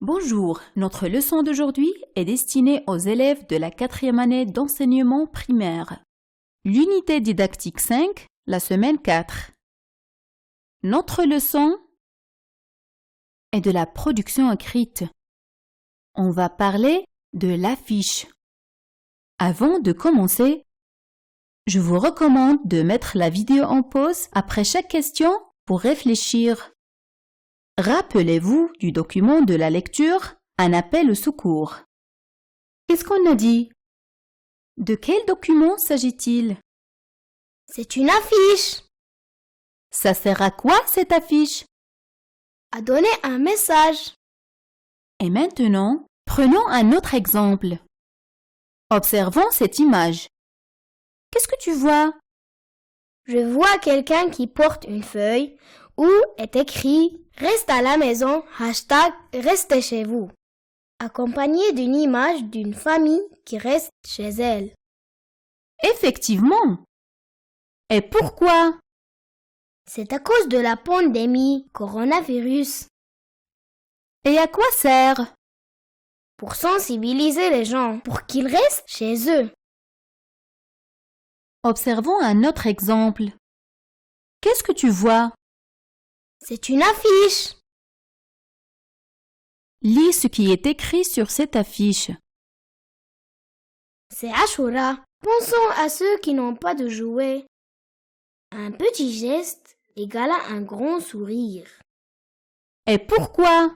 Bonjour, notre leçon d'aujourd'hui est destinée aux élèves de la 4e année d'enseignement primaire. L'unité didactique 5, la semaine 4. Notre leçon est de la production écrite. On va parler de l'affiche. Avant de commencer, je vous recommande de mettre la vidéo en pause après chaque question pour réfléchir. Rappelez-vous du document de la lecture, un appel au secours. Qu'est-ce qu'on a dit? De quel document s'agit-il? C'est une affiche. Ça sert à quoi cette affiche? À donner un message. Et maintenant, prenons un autre exemple. Observons cette image. Qu'est-ce que tu vois? Je vois quelqu'un qui porte une feuille où est écrit « Reste à la maison, #restez chez vous », accompagné d'une image d'une famille qui reste chez elle. Effectivement. Et pourquoi? C'est à cause de la pandémie coronavirus. Et à quoi sert? Pour sensibiliser les gens, pour qu'ils restent chez eux. Observons un autre exemple. Qu'est-ce que tu vois? C'est une affiche. Lis ce qui est écrit sur cette affiche. C'est Ashura. Pensons à ceux qui n'ont pas de jouets. Un petit geste égale à un grand sourire. Et pourquoi?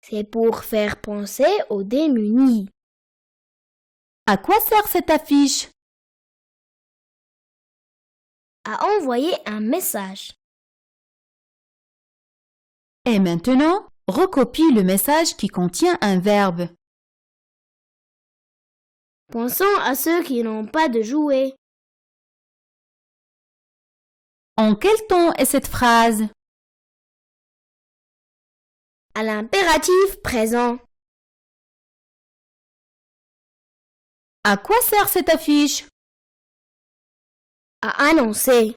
C'est pour faire penser aux démunis. À quoi sert cette affiche? À envoyer un message. Et maintenant, recopie le message qui contient un verbe. Pensons à ceux qui n'ont pas de jouets. En quel temps est cette phrase? À l'impératif présent. À quoi sert cette affiche? À annoncer.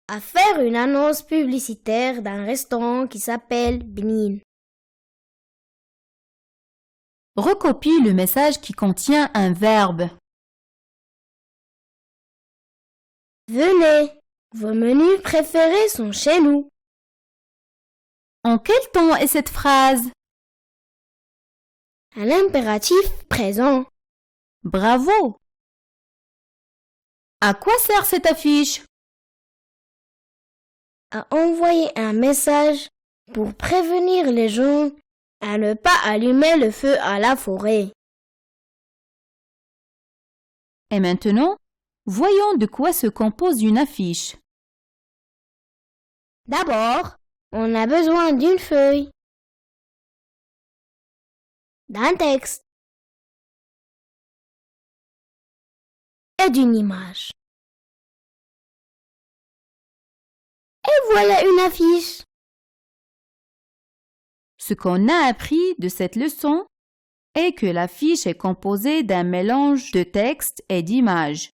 À faire une annonce publicitaire d'un restaurant qui s'appelle Benin. Recopie le message qui contient un verbe. Venez, vos menus préférés sont chez nous. En quel temps est cette phrase? À l'impératif présent. Bravo! À quoi sert cette affiche? À envoyer un message pour prévenir les gens à ne pas allumer le feu à la forêt. Et maintenant, voyons de quoi se compose une affiche. D'abord, on a besoin d'une feuille, d'un texte et d'une image. Et voilà une affiche. Ce qu'on a appris de cette leçon est que l'affiche est composée d'un mélange de texte et d'images,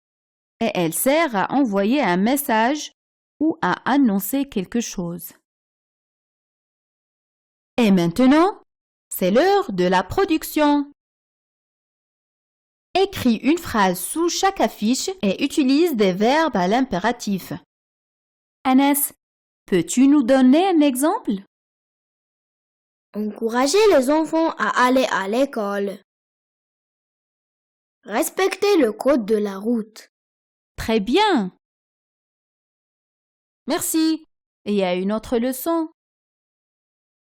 et elle sert à envoyer un message ou à annoncer quelque chose. Et maintenant, c'est l'heure de la production. Écris une phrase sous chaque affiche et utilise des verbes à l'impératif. Anas, peux-tu nous donner un exemple? Encourager les enfants à aller à l'école. Respecter le code de la route. Très bien. Merci. Et à une autre leçon.